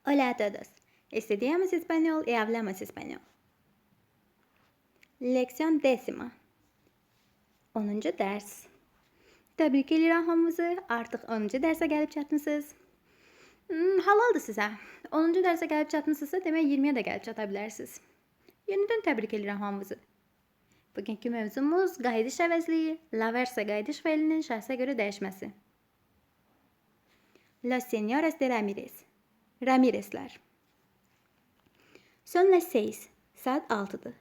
Hola a todos. Estudiamos español y hablamos español. Leksiyon 10. 10-cu dərs. Təbrik edirəm hamınızı. Artıq 10-cu dərsə gəlib çatmısınız. Halaldır sizə. 10-cu dərsə gəlib çatmısınızsa, demək 20-yə də gəlib çata bilərsiniz. Yenidən təbrik edirəm hamınızı. Bugünkü mövzumuz qayıdış əvəzliyi, laversə qayıdış feilinin şəxsə görə dəyişməsi. Los señores de Ramírez. Ramírezlər. Son las 6. Saat 6'dır.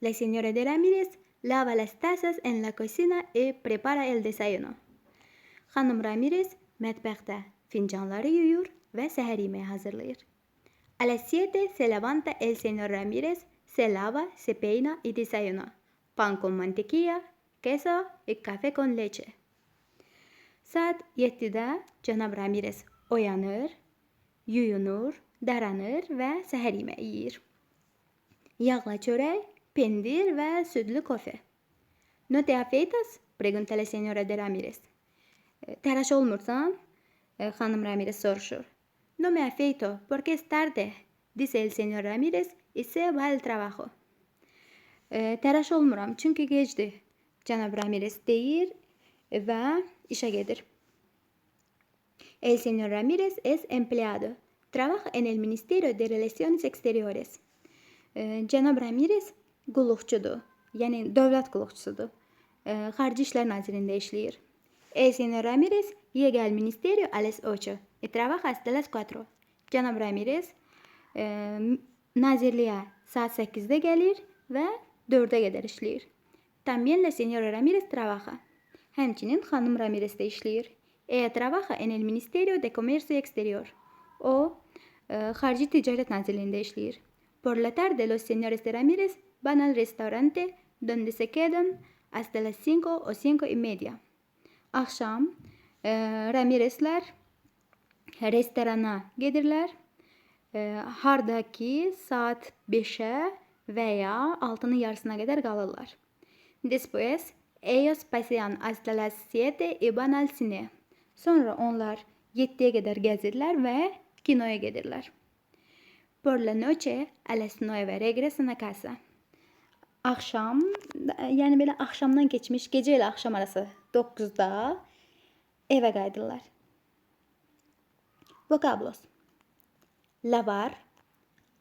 La señora de Ramírez lava las tazas en la cocina y prepara el desayuno. Xanım Ramirez mətbəxdə fincanları yuyur və səhər yeməyi hazırlayır. A las 7 se levanta el señor Ramírez, se lava, se peina y desayuna. Pan con mantequilla, queso y café con leche. Saat 7'də cənab Ramirez oyanır, yuyunur, daranır və səhər yeməyi yeyir. Yağla çörək, pendir və südlü kofe. ¿No te afeitas? Pregunta la señora de Ramírez. Tıraş olmursan? Xanım Ramírez soruşur. No me afeito porque es tarde, dice el señor Ramírez y se va al trabajo. Tıraş olmuram çünkü gecdir, cənab Ramírez deyir və işə gedir. El señor Ramírez es empleado. Trabaja en el Ministerio de Relaciones Exteriores. Cənab Ramirez qulluqçudur, yəni dövlət qulluqçusudur. Xarici İşlər Nazirliyində işləyir. El señor Ramirez llega al ministerio a las 8 y trabaja hasta las 4. Cənab Ramirez nazirliyə saat 8-də gəlir və 4-ə qədər işləyir. También la señora Ramirez trabaja. Həmçinin xanım Ramirez də işləyir. Ella trabaja en el Ministerio de Comercio Exterior. O, Xarici Ticarət Nazirliyində işləyir. Por la tarde los señores de Ramírez van al restaurante donde se quedan hasta las 5 o 5:30. Akşam Ramirezlər restorana gedirlər. Harda ki saat 5'ə və ya 6'nın yarısına qədər qalırlar. Después ellos pasean hasta las 7 y van al cine. Sonra onlar 7'yə qədər gəzirlər və kinoya gedirlər. Por la noche a las 9 regresan a casa. Akşam, yəni belə axşamdan keçmiş, gecə ilə axşam arası 9'da evə qayıdırlar. Vocablos. Lavar,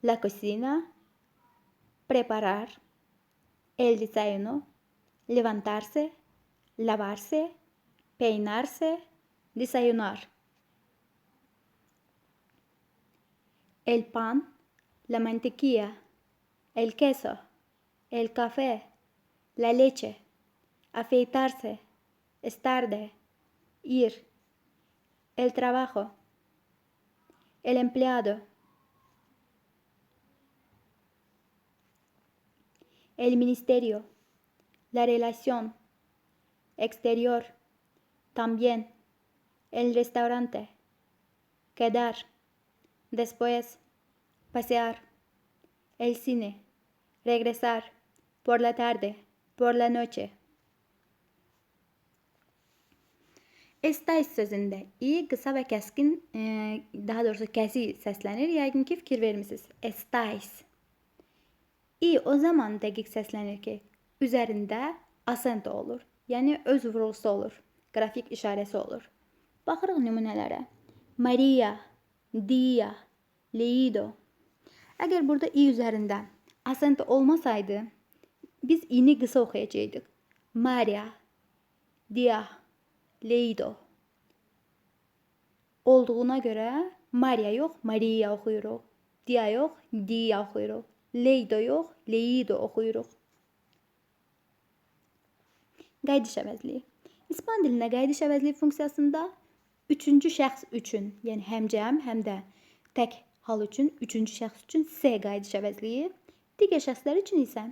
la cocina, preparar, el desayuno, levantarse, lavarse, peinarse, desayunar. El pan, la mantequilla, el queso, el café, la leche, afeitarse, es tarde, ir, el trabajo, el empleado, el ministerio, la relación, exterior, también, el restaurante, quedar, después, pasear, el cine, regresar, por la tarde, por la noche. Estais sözündə i qısa və kəskin, daha doğrusu kəsi səslənir. Yəqin ki fikir vermisiniz. Estais. I o zaman dəqiq səslənir ki, üzərində asento olur. Yəni öz vurğusu olur. Qrafik işarəsi olur. Baxırıq nümunələrə. Maria, Dia, Leído. Əgər burada i üzərində asento olmasaydı, biz i-ni qısa oxuyacaqdıq. Maria, Dia, Leído. Olduğuna görə Maria yox, Maria oxuyuruq. Dia yox, Dia oxuyuruq. Leído yox, Leído oxuyuruq. Qayıdış əvəzliyi. İspan dilində qayıdış əvəzliyi funksiyasında üçüncü şəxs üçün, yəni həm cəm, həm də tək hal üçün, üçüncü şəxs üçün S qayıdış əvəzliyi, digər şəxslər üçün isə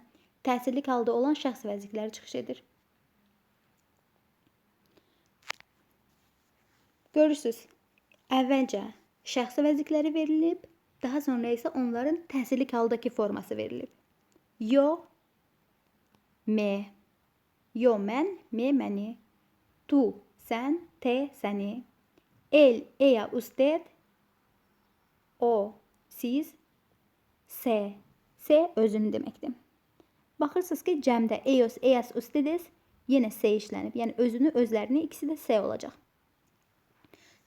təsirlik halda olan şəxs vəzifələri çıxış edir. Görürsünüz, əvvəlcə şəxsi vəzifələri verilib, daha sonra isə onların təsirlik haldakı forması verilib. Yo, me. Yo, mən, me, məni. Tu, sən, te, səni. El, ella, usted. O, siz, S. S özünü deməkdir. Baxırsınız ki, cəmdə eos, eas, ustedes yenə S işlənib. Yəni özünü, özlərini ikisi də S olacaq.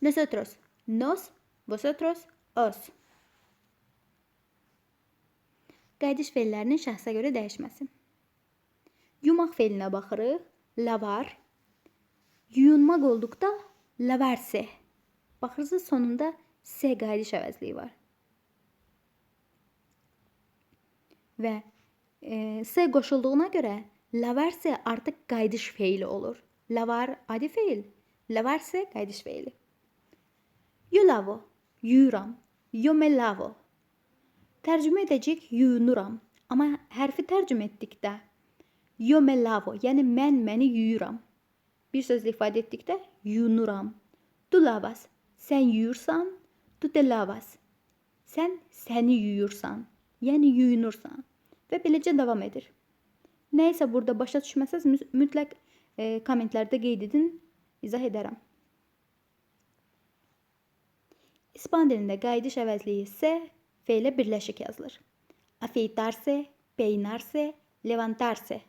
Nosotros, nos, vosotros, os. Qayıdış feillərinin şəxsə görə dəyişməsi. Yumaq feilinə baxırıq. Lavar. Yuyunmaq olduqda lavarse. Baxırsınız sonunda S qayıdış əvəzliyi var. Və S qoşulduğuna görə lavarse artıq qayıdış feili olur. Lavar adi feil, lavarse qayıdış feili. Yo lavo, yuyuram. Yo me lavo. Tərcümə edəcək yuyunuram. Amma hərfi tərcümə etdikdə yo me lavo, yəni mən məni yuyuram. Bir sözlə ifadə etdikdə yuyunuram. Tu lavas, sən yuyursan. Tu te lavas, sən səni yuyursan. Yəni yuyunursan. Və beləcə davam edir. Nəysə burada başa düşməsəz mütləq kommentlərdə qeyd edin, izah edərəm. İspan dilində qayıdış əvəzliyi S feilə birləşik yazılır. Afeitarse, peinarse, levantarse.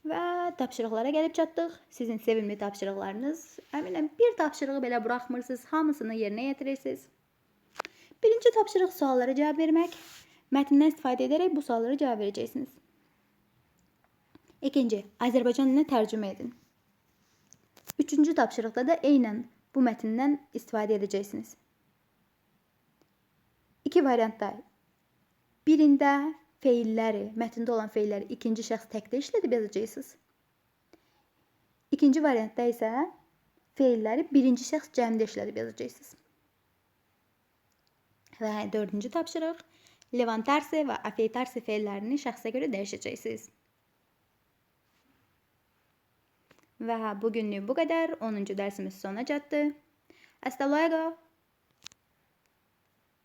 Və tapşırıqlara gəlib çatdıq. Sizin sevimli tapşırıqlarınız. Əminəm bir tapşırığı belə buraxmırsınız, hamısını yerinə yetirirsiniz. Birinci tapşırıq suallara cavab vermək. Mətndən istifadə edərək bu suallara cavab verəcəksiniz. İkinci, Azərbaycan dilinə tərcümə edin. Üçüncü tapşırıqda da eynən bu mətndən istifadə edəcəksiniz. İki variantda. Birində feilləri, mətndə olan feilləri ikinci şəxs təkdə işlədib yazacaqsınız. İkinci variantda isə feilləri birinci şəxs cəmdə işlədib yazacaqsınız. Və dördüncü tapşırıq, levantarse və afeitarse feillərini şəxsə görə dəyişəcəksiniz. Və bugünlük bu qədər. 10-cu dərsimiz sona çatdı. Hasta luego.